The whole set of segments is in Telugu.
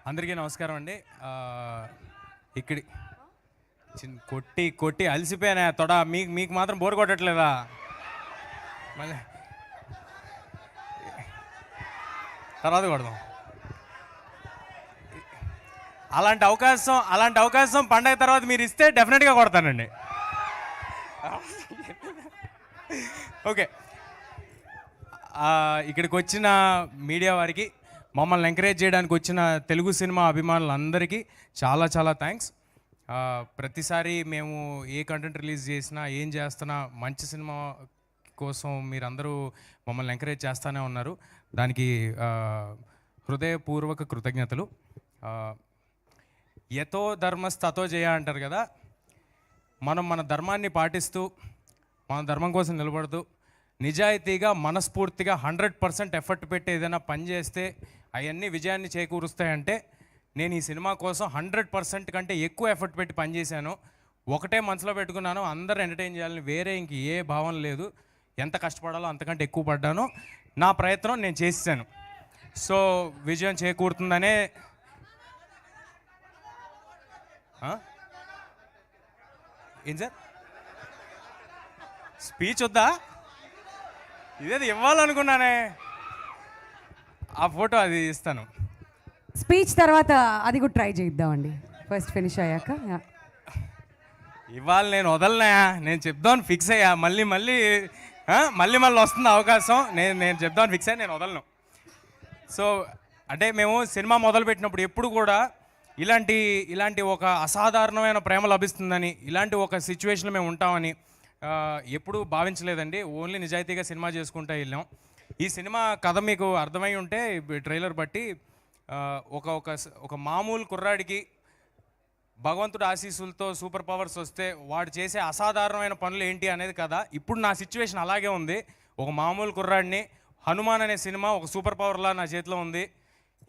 అందరికీ నమస్కారం అండి. ఇక్కడి కొట్టి కొట్టి అలసిపోయానా తొడ. మీకు మీకు మాత్రం బోర్ కొట్టట్లేదా? మళ్ళీ తర్వాత కొడదాం. అలాంటి అవకాశం పండగ తర్వాత మీరు ఇస్తే డెఫినెట్గా కొడతానండి. ఓకే, ఇక్కడికి వచ్చిన మీడియా వారికి, మమ్మల్ని ఎంకరేజ్ చేయడానికి వచ్చిన తెలుగు సినిమా అభిమానులందరికీ చాలా చాలా థ్యాంక్స్. ప్రతిసారి మేము ఏ కంటెంట్ రిలీజ్ చేసినా, ఏం చేస్తున్నా, మంచి సినిమా కోసం మీరందరూ మమ్మల్ని ఎంకరేజ్ చేస్తూనే ఉన్నారు. దానికి హృదయపూర్వక కృతజ్ఞతలు. యతో ధర్మస్తతో జయ అంటారు కదా, మనం మన ధర్మాన్ని పాటిస్తూ, మన ధర్మం కోసం నిలబడుతూ, నిజాయితీగా మనస్ఫూర్తిగా 100% ఎఫర్ట్ పెట్టి ఏదైనా పని చేస్తే అవన్నీ విజయాన్ని చేకూరుస్తాయంటే, నేను ఈ సినిమా కోసం 100% కంటే ఎక్కువ ఎఫర్ట్ పెట్టి పనిచేశాను. ఒకటే మనసులో పెట్టుకున్నాను, అందరూ ఎంటర్టైన్ చేయాలని. వేరే ఇంక ఏ భావన లేదు. ఎంత కష్టపడాలో అంతకంటే ఎక్కువ పడ్డాను. నా ప్రయత్నం నేను చేశాను. సో విజయం చేకూరుతుందనే. ఏం సార్ స్పీచ్ వద్దా? ఇదేది ఇవ్వాలనుకున్నానే. ఆ ఫోటో అది ఇస్తాను. స్పీచ్ తర్వాత అది కూడా ట్రై చేద్దామండి, ఫస్ట్ ఫినిష్ అయ్యాక. ఇవాళ నేను వదలనా, నేను చెప్దామని ఫిక్స్ అయ్యా. మళ్ళీ మళ్ళీ వస్తుంది అవకాశం. నేను చెప్దామని ఫిక్స్ అయ్యా, నేను వదలను. సో అంటే మేము సినిమా మొదలుపెట్టినప్పుడు ఎప్పుడు కూడా ఇలాంటి ఒక అసాధారణమైన ప్రేమ లభిస్తుందని, ఇలాంటి ఒక సిచ్యువేషన్లో మేము ఉంటామని ఎప్పుడూ భావించలేదండి. ఓన్లీ నిజాయితీగా సినిమా చేసుకుంటూ వెళ్ళాం. ఈ సినిమా కథ మీకు అర్థమై ఉంటే ట్రైలర్ బట్టి, ఒక మామూలు కుర్రాడికి భగవంతుడు ఆశీస్సులతో సూపర్ పవర్స్ వస్తే వాడు చేసే అసాధారణమైన పనులు ఏంటి అనేది కదా. ఇప్పుడు నా సిచ్యువేషన్ అలాగే ఉంది. ఒక మామూలు కుర్రాడిని, హనుమాన్ అనే సినిమా ఒక సూపర్ పవర్లా నా చేతిలో ఉంది.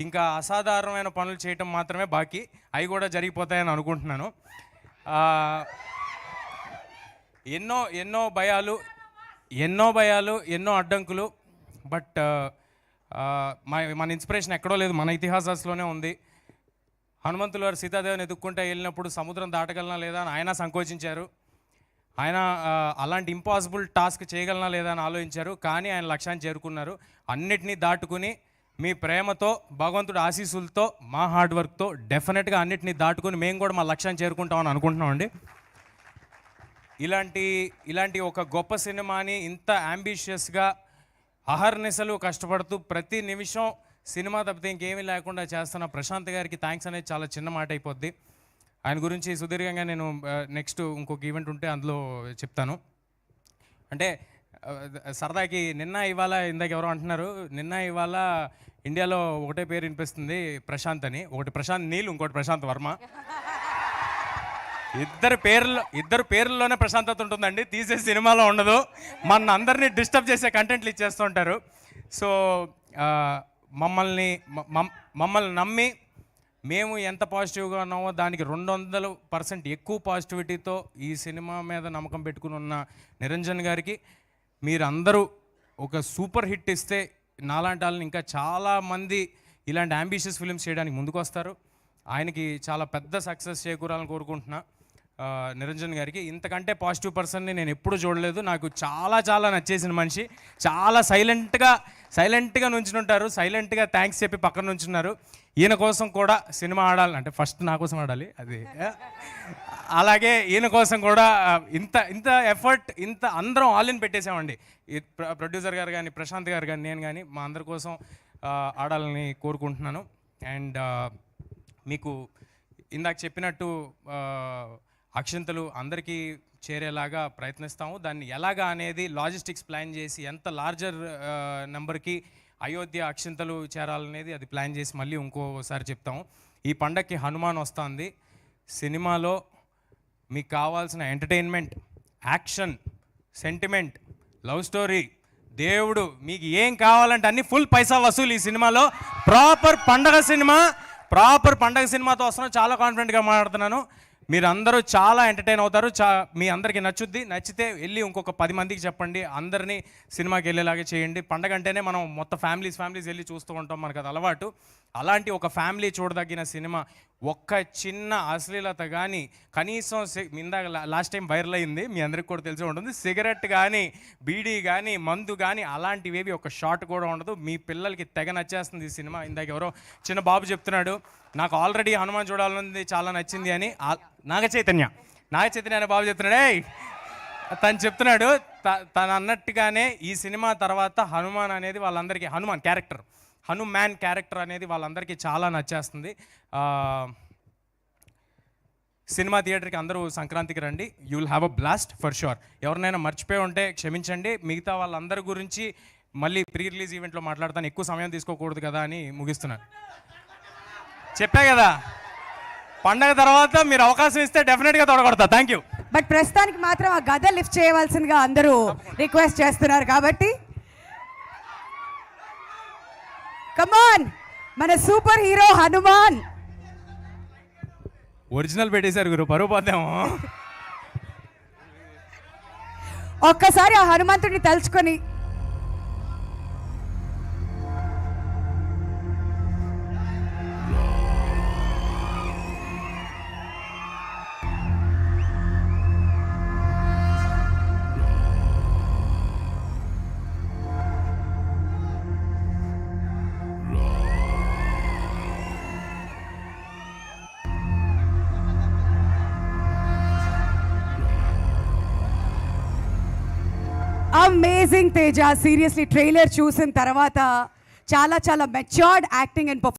ఇంకా అసాధారణమైన పనులు చేయటం మాత్రమే బాకీ. అవి కూడా జరిగిపోతాయని అనుకుంటున్నాను. ఎన్నో భయాలు, ఎన్నో అడ్డంకులు. బట్ మన ఇన్స్పిరేషన్ ఎక్కడో లేదు, మన ఇతిహాసాల్లోనే ఉంది. హనుమంతులు వారు సీతాదేవిని ఎదుక్కుంటే వెళ్ళినప్పుడు సముద్రం దాటగలనా లేదా అని ఆయన సంకోచించారు. ఆయన అలాంటి ఇంపాసిబుల్ టాస్క్ చేయగలనా లేదా అని ఆలోచించారు. కానీ ఆయన లక్ష్యాన్ని చేరుకున్నారు. అన్నిటినీ దాటుకుని మీ ప్రేమతో, భగవంతుడి ఆశీస్సులతో, మా హార్డ్ వర్క్తో డెఫినెట్గా అన్నిటినీ దాటుకుని మేము కూడా మా లక్ష్యాన్ని చేరుకుంటామని అనుకుంటున్నామండి. ఇలాంటి ఒక గొప్ప సినిమాని ఇంత అంబిషియస్గా అహర్నిశలు కష్టపడుతూ ప్రతి నిమిషం సినిమా తప్పితే ఇంకేమీ లేకుండా చేస్తున్న ప్రశాంత్ గారికి థ్యాంక్స్ అనేది చాలా చిన్న మాట అయిపోద్ది. ఆయన గురించి సుదీర్ఘంగా నేను నెక్స్ట్ ఇంకొక ఈవెంట్ ఉంటే అందులో చెప్తాను. అంటే సరదాకి ఇవాళ ఇందాక ఎవరో అంటున్నారు, ఇవాళ ఇండియాలో ఒకటే పేరు వినిపిస్తుంది ప్రశాంత్ అని. ఒకటి ప్రశాంత్ నీల్, ఇంకోటి ప్రశాంత్ వర్మ. ఇద్దరు పేర్లలోనే ప్రశాంతత ఉంటుందండి. తీసే సినిమాలో ఉండదు. మన అందరినీ డిస్టర్బ్ చేసే కంటెంట్లు ఇచ్చేస్తుంటారు. సో మమ్మల్ని నమ్మి మేము ఎంత పాజిటివ్గా ఉన్నామో దానికి 200% ఎక్కువ పాజిటివిటీతో ఈ సినిమా మీద నమ్మకం పెట్టుకుని ఉన్న నిరంజన్ గారికి, మీరందరూ ఒక సూపర్ హిట్ ఇస్తే నాలాంటి వాళ్ళని ఇంకా చాలామంది ఇలాంటి అంబిషియస్ ఫిల్మ్స్ చేయడానికి ముందుకు వస్తారు. ఆయనకి చాలా పెద్ద సక్సెస్ చేకూరాలని కోరుకుంటున్నా. నిరంజన్ గారికి ఇంతకంటే పాజిటివ్ పర్సన్ని నేను ఎప్పుడూ చూడలేదు. నాకు చాలా చాలా నచ్చేసిన మనిషి. చాలా సైలెంట్గా నుంచుంటారు. సైలెంట్గా థ్యాంక్స్ చెప్పి పక్కన నుంచున్నారు. ఈయన కోసం కూడా సినిమా ఆడాలంటే ఫస్ట్ నా కోసం ఆడాలి, అది అలాగే ఈయన కోసం కూడా ఇంత ఎఫర్ట్, అందరం ఆల్ ఇన్ పెట్టేసామండి. ప్రొడ్యూసర్ గారు కానీ, ప్రశాంత్ గారు కానీ, నేను కానీ, మా అందరి కోసం ఆడాలని కోరుకుంటున్నాను. అండ్ మీకు ఇందాక చెప్పినట్టు అక్షింతలు అందరికీ చేరేలాగా ప్రయత్నిస్తాము. దాన్ని ఎలాగా అనేది లాజిస్టిక్స్ ప్లాన్ చేసి, ఎంత లార్జర్ నెంబర్కి అయోధ్య అక్షింతలు చేరాలనేది అది ప్లాన్ చేసి మళ్ళీ ఇంకోసారి చెప్తాము. ఈ పండగకి హనుమాన్ వస్తుంది. సినిమాలో మీకు కావాల్సిన entertainment, action, sentiment, love story, దేవుడు, మీకు ఏం కావాలంటే అన్ని ఫుల్ పైసా వసూలు ఈ సినిమాలో. ప్రాపర్ పండగ సినిమాతో వస్తున్నాను. చాలా కాన్ఫిడెంట్గా మాట్లాడుతున్నాను. మీరందరూ చాలా ఎంటర్టైన్ అవుతారు. మీ అందరికీ నచ్చుద్ది. నచ్చితే వెళ్ళి ఇంకొక 10 మందికి చెప్పండి. అందరినీ సినిమాకి వెళ్ళేలాగా చేయండి. పండగ అంటేనే మనం మొత్తం ఫ్యామిలీస్ వెళ్ళి చూస్తూ ఉంటాం, మనకు అది అలవాటు. అలాంటి ఒక ఫ్యామిలీ చూడదగిన సినిమా. ఒక్క చిన్న అశ్లీలత కానీ కనీసం ఇందాక లాస్ట్ టైం వైరల్ అయింది, మీ అందరికి కూడా తెలిసి ఉంటుంది, సిగరెట్ కానీ బీడీ కానీ మందు కానీ అలాంటివేవి ఒక షాట్ కూడా ఉండదు. మీ పిల్లలకి తెగ నచ్చేస్తుంది ఈ సినిమా. ఇందాక ఎవరో చిన్న బాబు చెప్తున్నాడు, నాకు ఆల్రెడీ హనుమాన్ చూడాలన్నది చాలా నచ్చింది అని. నాగ చైతన్య అనే బాబు చెప్తున్నాడు. తను చెప్తున్నాడు, తను అన్నట్టుగానే ఈ సినిమా తర్వాత హనుమాన్ అనేది వాళ్ళందరికీ, హనుమాన్ క్యారెక్టర్ అనేది వాళ్ళందరికీ చాలా నచ్చేస్తుంది. సినిమా థియేటర్కి అందరూ సంక్రాంతికి రండి. You will have a blast for sure. ఎవరినైనా మర్చిపోయి ఉంటే క్షమించండి. మిగతా వాళ్ళందరి గురించి మళ్ళీ ప్రీ రిలీజ్ ఈవెంట్లో మాట్లాడతాను, ఎక్కువ సమయం తీసుకోకూడదు కదా అని ముగిస్తున్నాను. చెప్పా కదా, పండగ తర్వాత మీరు అవకాశం ఇస్తే డెఫినెట్గా తొడగొడతా. Thank you. బట్ ప్రస్తుతానికి మాత్రం ఆ గద లిఫ్ట్ చేయవలసిందిగా అందరూ రిక్వెస్ట్ చేస్తున్నారు కాబట్టి కమాన్, మన సూపర్ హీరో హనుమాన్. ఒరిజినల్ పెట్టేశారు గురు, పరువు పోద్దాము. ఒక్కసారి ఆ హనుమంతుడిని తలుచుకొని అమేజింగ్ తేజ. సీరియస్లీ ట్రైలర్ చూసిన తర్వాత చాలా మెచ్యూర్డ్ యాక్టింగ్ అండ్